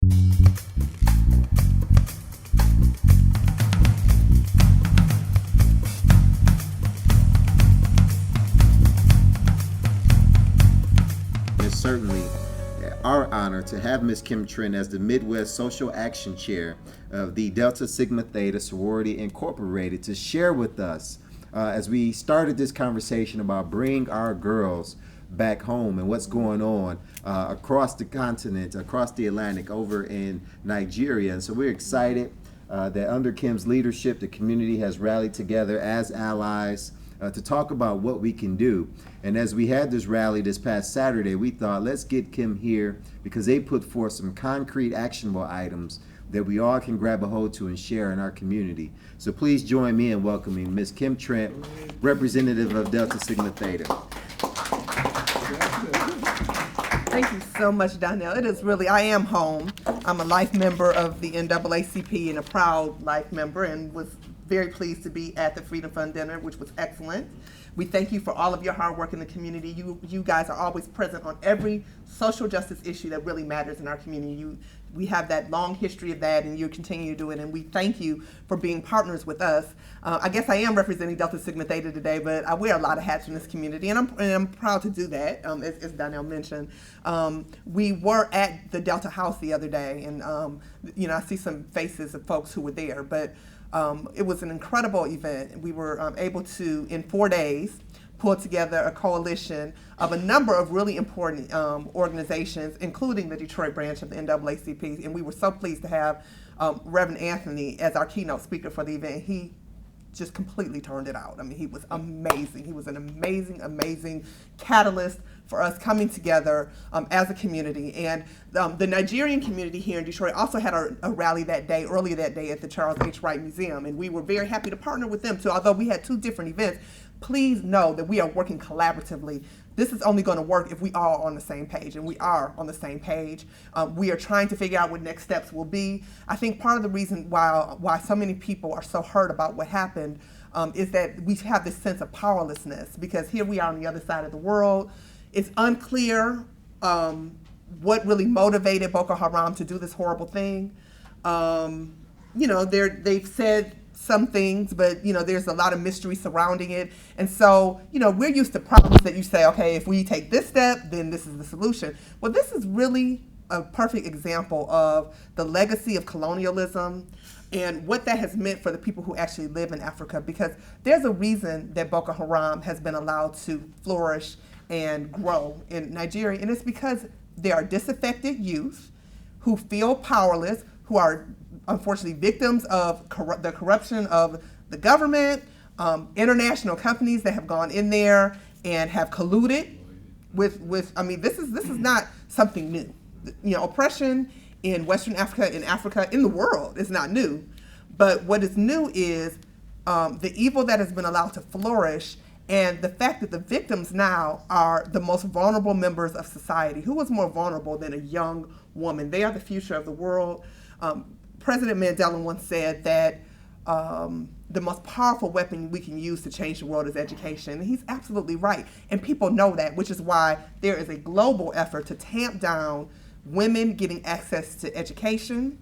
It's certainly our honor to have Ms. Kim Trent as the Midwest Social Action Chair of the Delta Sigma Theta Sorority Incorporated to share with us as we started this conversation about bringing our girls back home and what's going on across the continent, across the Atlantic, over in Nigeria. And so we're excited that under Kim's leadership, the community has rallied together as allies to talk about what we can do. And as we had this rally this past Saturday, we thought, let's get Kim here because they put forth some concrete actionable items that we all can grab a hold to and share in our community. So please join me in welcoming Ms. Kim Trent, representative of Delta Sigma Theta. Thank you so much, Donnell. It is really, I am home. I'm a life member of the NAACP and a proud life member, and was very pleased to be at the Freedom Fund dinner, which was excellent. We thank you for all of your hard work in the community. You guys are always present on every social justice issue that really matters in our community. We have that long history of that, and you continue to do it, and we thank you for being partners with us. I guess I am representing Delta Sigma Theta today, but I wear a lot of hats in this community, and I'm proud to do that, as Donnell mentioned. We were at the Delta House the other day, and I see some faces of folks who were there, but it was an incredible event. We were able to, in 4 days, pull together a coalition of a number of really important organizations, including the Detroit branch of the NAACP, and we were so pleased to have Reverend Anthony as our keynote speaker for the event. He just completely turned it out. I mean, he was amazing. He was an amazing, amazing catalyst for us coming together as a community. And the Nigerian community here in Detroit also had a rally that day, earlier that day at the Charles H. Wright Museum. And we were very happy to partner with them too. Although we had two different events, please know that we are working collaboratively. This is only going to work if we all are on the same page, and we are on the same page. We are trying to figure out what next steps will be. I think part of the reason why so many people are so hurt about what happened is that we have this sense of powerlessness, because here we are on the other side of the world. It's unclear what really motivated Boko Haram to do this horrible thing. They've said some things, but there's a lot of mystery surrounding it. And so, we're used to problems that you say, okay, if we take this step, then this is the solution. Well, this is really a perfect example of the legacy of colonialism and what that has meant for the people who actually live in Africa, because there's a reason that Boko Haram has been allowed to flourish and grow in Nigeria, and it's because there are disaffected youth who feel powerless, who are unfortunately victims of the corruption of the government, international companies that have gone in there and have colluded with this is not something new. Oppression in Western Africa, in the world is not new. But what is new is the evil that has been allowed to flourish, and the fact that the victims now are the most vulnerable members of society. Who is more vulnerable than a young woman? They are the future of the world. President Mandela once said that the most powerful weapon we can use to change the world is education. And he's absolutely right. And people know that, which is why there is a global effort to tamp down women getting access to education.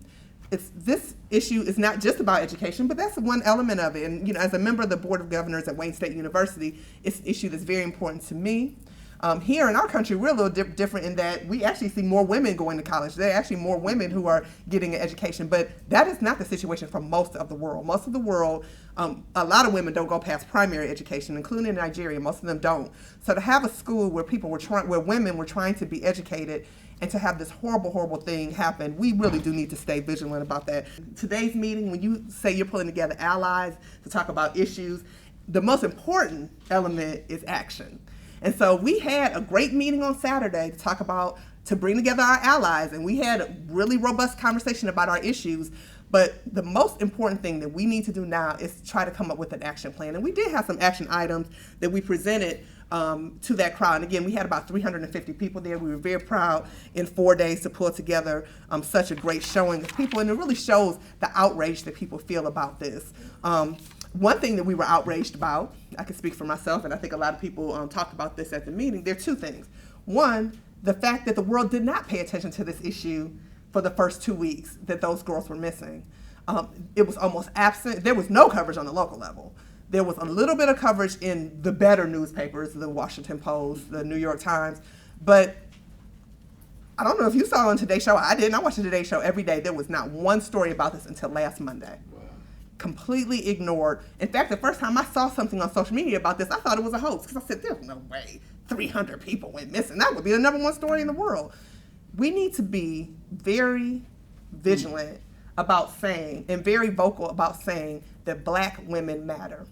This issue is not just about education, but that's one element of it. And as a member of the Board of Governors at Wayne State University, it's an issue that's very important to me. Here in our country, we're a little different in that we actually see more women going to college. There are actually more women who are getting an education, but that is not the situation for most of the world. Most of the world, a lot of women don't go past primary education, including in Nigeria. Most of them don't. So to have a school where where women were trying to be educated, and to have this horrible, horrible thing happen, we really do need to stay vigilant about that. Today's meeting, when you say you're pulling together allies to talk about issues, the most important element is action. And so we had a great meeting on Saturday to bring together our allies, and we had a really robust conversation about our issues. But the most important thing that we need to do now is try to come up with an action plan. And we did have some action items that we presented to that crowd. And again, we had about 350 people there. We were very proud in 4 days to pull together such a great showing of people. And it really shows the outrage that people feel about this. One thing that we were outraged about, I can speak for myself, and I think a lot of people talked about this at the meeting, there are two things. One, the fact that the world did not pay attention to this issue for the first 2 weeks that those girls were missing. It was almost absent. There was no coverage on the local level. There was a little bit of coverage in the better newspapers, the Washington Post, the New York Times, but I don't know if you saw on Today Show. I didn't. I watched the Today Show every day. There was not one story about this until last Monday. Wow. Completely ignored. In fact, the first time I saw something on social media about this, I thought it was a hoax because I said, there's no way 300 people went missing. That would be the #1 story in the world. We need to be very vigilant about saying, and very vocal about saying, that Black women matter.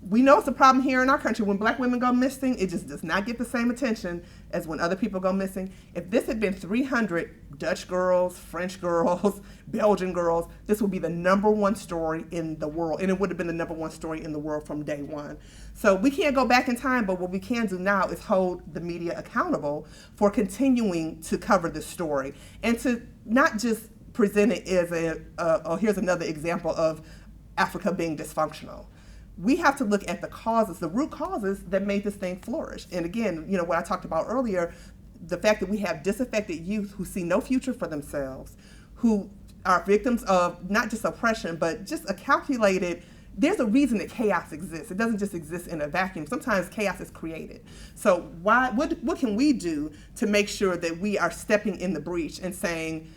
We know it's a problem here in our country. When Black women go missing, it just does not get the same attention as when other people go missing. If this had been 300 Dutch girls, French girls, Belgian girls, this would be the #1 story in the world. And it would have been the #1 story in the world from day one. So we can't go back in time, but what we can do now is hold the media accountable for continuing to cover this story and to not just present it as here's another example of Africa being dysfunctional. We have to look at the causes, the root causes that made this thing flourish. And again, what I talked about earlier, the fact that we have disaffected youth who see no future for themselves, who are victims of not just oppression, but just a calculated, there's a reason that chaos exists. It doesn't just exist in a vacuum. Sometimes chaos is created. So what can we do to make sure that we are stepping in the breach and saying,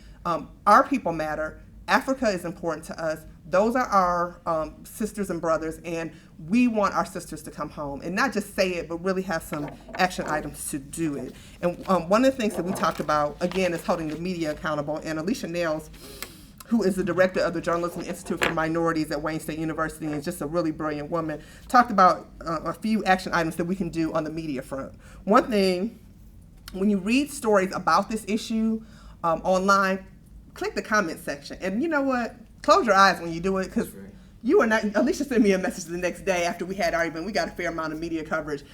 our people matter, Africa is important to us, those are our sisters and brothers, and we want our sisters to come home. And not just say it, but really have some action items to do it. And one of the things that we talked about, again, is holding the media accountable. And Alicia Nails, who is the director of the Journalism Institute for Minorities at Wayne State University and is just a really brilliant woman, talked about a few action items that we can do on the media front. One thing, when you read stories about this issue online, click the comment section. And you know what? Close your eyes when you do it, because you are not. Alicia sent me a message the next day after we had our event. We got a fair amount of media coverage,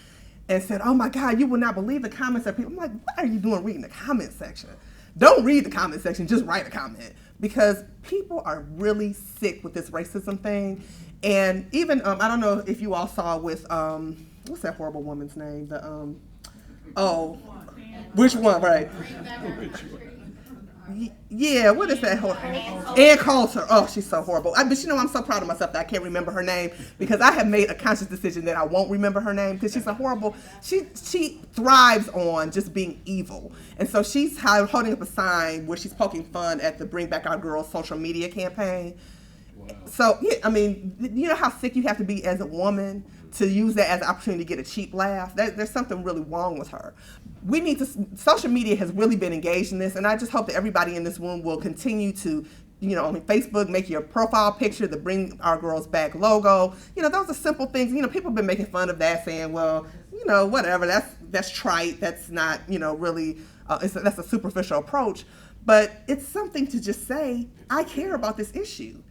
and said, "Oh my God, you will not believe the comments that people." I'm like, "What are you doing reading the comment section? Don't read the comment section. Just write a comment, because people are really sick with this racism thing." And even I don't know if you all saw with what's that horrible woman's name? Which one? Right. Yeah, what is that? Ann Coulter. Oh, she's so horrible. But I'm so proud of myself that I can't remember her name, because I have made a conscious decision that I won't remember her name, because she's a horrible, she thrives on just being evil. And so she's holding up a sign where she's poking fun at the Bring Back Our Girls social media campaign. Wow. So, yeah, you know how sick you have to be as a woman to use that as an opportunity to get a cheap laugh? There's something really wrong with her. We need to, social media has really been engaged in this, and I just hope that everybody in this room will continue to, on Facebook, make your profile picture the Bring Our Girls Back logo. Those are simple things. People have been making fun of that, saying, well, whatever, that's trite, that's not, really, that's a superficial approach. But it's something to just say, I care about this issue.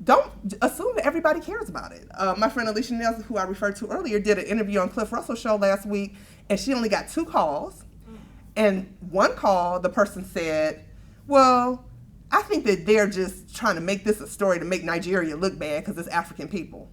Don't assume that everybody cares about it. My friend Alicia Nails, who I referred to earlier, did an interview on Cliff Russell's show last week, and she only got 2 calls. And one call, the person said, well, I think that they're just trying to make this a story to make Nigeria look bad because it's African people.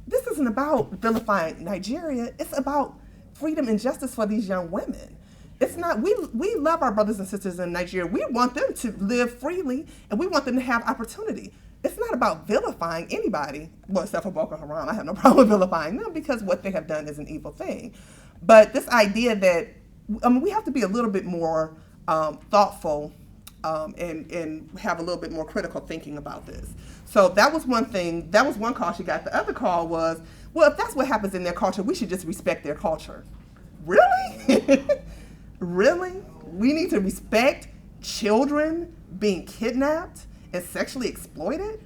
This isn't about vilifying Nigeria. It's about freedom and justice for these young women. It's not, we love our brothers and sisters in Nigeria. We want them to live freely, and we want them to have opportunity. It's not about vilifying anybody, well, except for Boko Haram. I have no problem vilifying them, because what they have done is an evil thing. But this idea that, we have to be a little bit more thoughtful and have a little bit more critical thinking about this. So that was one thing. That was one call she got. The other call was, well, if that's what happens in their culture, we should just respect their culture. Really? Really? We need to respect children being kidnapped and sexually exploited?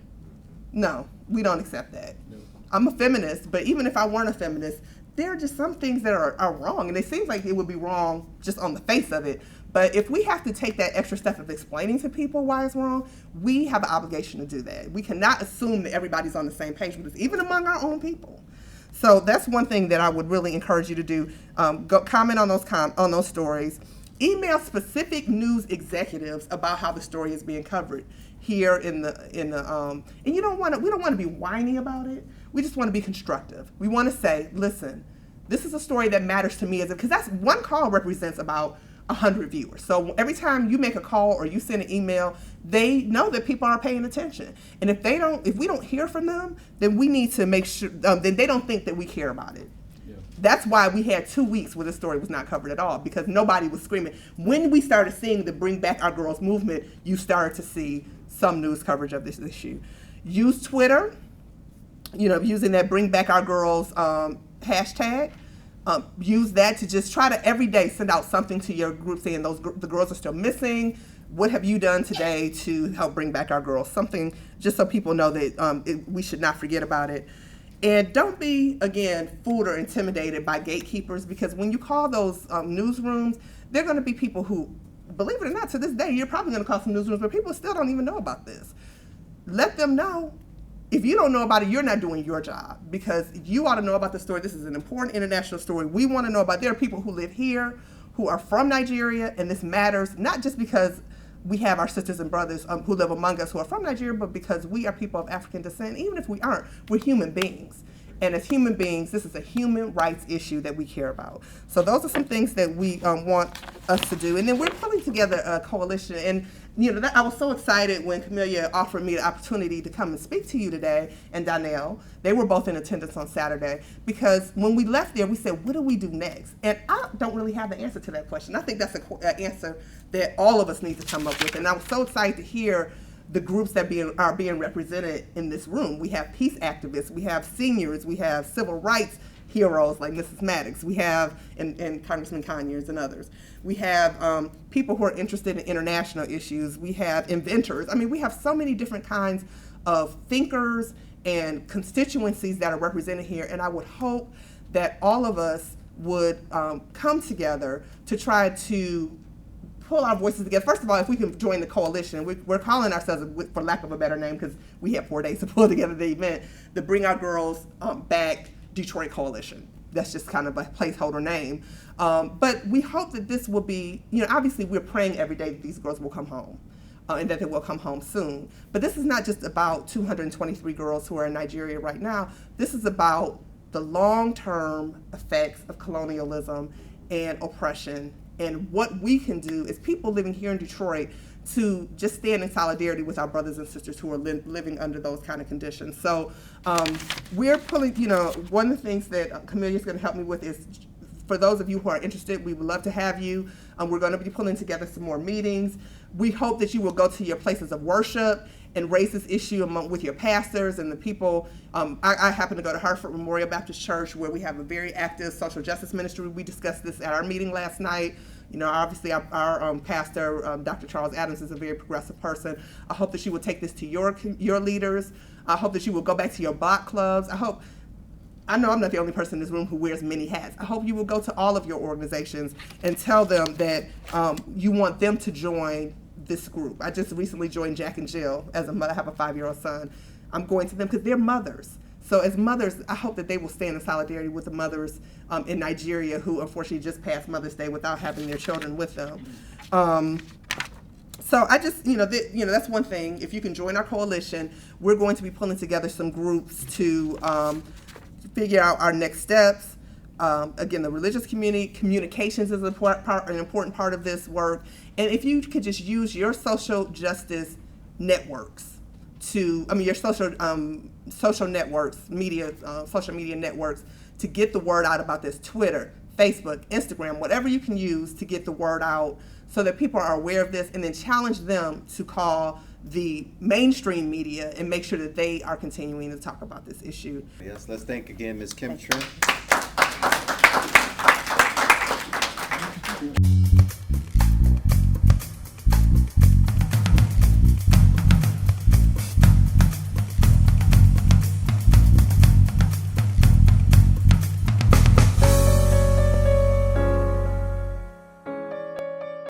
No, we don't accept that. No. I'm a feminist, but even if I weren't a feminist, there are just some things that are wrong, and it seems like it would be wrong just on the face of it. But if we have to take that extra step of explaining to people why it's wrong, we have an obligation to do that. We cannot assume that everybody's on the same page with us, even among our own people. So that's one thing that I would really encourage you to do. Go comment on those stories. Email specific news executives about how the story is being covered here in the and we don't want to be whiny about it. We just want to be constructive. We want to say, listen, this is a story that matters to me, because that's one call represents about 100 viewers. So every time you make a call or you send an email, they know that people are paying attention. And if we don't hear from them, then we need to make sure, then they don't think that we care about it. Yeah. That's why we had 2 weeks where the story was not covered at all, because nobody was screaming. When we started seeing the Bring Back Our Girls movement, you started to see some news coverage of this issue. Use Twitter, using that Bring Back Our Girls hashtag. Use that to just try to every day send out something to your group saying the girls are still missing. What have you done today to help bring back our girls? Something just so people know that we should not forget about it. And don't be, again, fooled or intimidated by gatekeepers, because when you call those newsrooms, they're going to be people who, believe it or not, to this day, you're probably going to call some newsrooms where people still don't even know about this. Let them know. If you don't know about it, you're not doing your job, because you ought to know about the story. This is an important international story. We want to know about. There are people who live here, who are from Nigeria, and this matters not just because we have our sisters and brothers who live among us who are from Nigeria, but because we are people of African descent. Even if we aren't, we're human beings. And as human beings, this is a human rights issue that we care about. So those are some things that we want us to do. And then we're putting together a coalition. And I was so excited when Camelia offered me the opportunity to come and speak to you today, and Donnell. They were both in attendance on Saturday, because when we left there, we said, what do we do next? And I don't really have the answer to that question. I think that's an answer that all of us need to come up with. And I was so excited to hear the groups that are being represented in this room. We have peace activists, we have seniors, we have civil rights heroes like Mrs. Maddox, we have, and Congressman Conyers and others. We have people who are interested in international issues. We have inventors. I mean, we have so many different kinds of thinkers and constituencies that are represented here. And I would hope that all of us would come together to try to pull our voices together. First of all, if we can join the coalition, we're calling ourselves, for lack of a better name, because we have 4 days to pull together the event, the Bring Our Girls Back Detroit Coalition. That's just kind of a placeholder name. But we hope that this will be, obviously we're praying every day that these girls will come home, and that they will come home soon. But this is not just about 223 girls who are in Nigeria right now. This is about the long-term effects of colonialism and oppression, and what we can do as people living here in Detroit to just stand in solidarity with our brothers and sisters who are living under those kind of conditions. So we're pulling, one of the things that Camelia is going to help me with is, for those of you who are interested, we would love to have you. We're going to be pulling together some more meetings. We hope that you will go to your places of worship and raise this issue with your pastors and the people. I happen to go to Hartford Memorial Baptist Church, where we have a very active social justice ministry. We discussed this at our meeting last night. Obviously our pastor, Dr. Charles Adams, is a very progressive person. I hope that you will take this to your leaders. I hope that you will go back to your block clubs. I know I'm not the only person in this room who wears many hats. I hope you will go to all of your organizations and tell them that you want them to join this group. I just recently joined Jack and Jill as a mother. I have a 5-year-old son. I'm going to them because they're mothers. So as mothers, I hope that they will stand in solidarity with the mothers in Nigeria who unfortunately just passed Mother's Day without having their children with them. So I just, that's one thing. If you can join our coalition, we're going to be pulling together some groups to figure out our next steps. Again, the religious community, communications is an important part of this work. And if you could just use your social justice networks your social networks, social media networks, to get the word out about this. Twitter, Facebook, Instagram, whatever you can use to get the word out so that people are aware of this, and then challenge them to call the mainstream media and make sure that they are continuing to talk about this issue. Yes, let's thank again Ms. Kim Trent.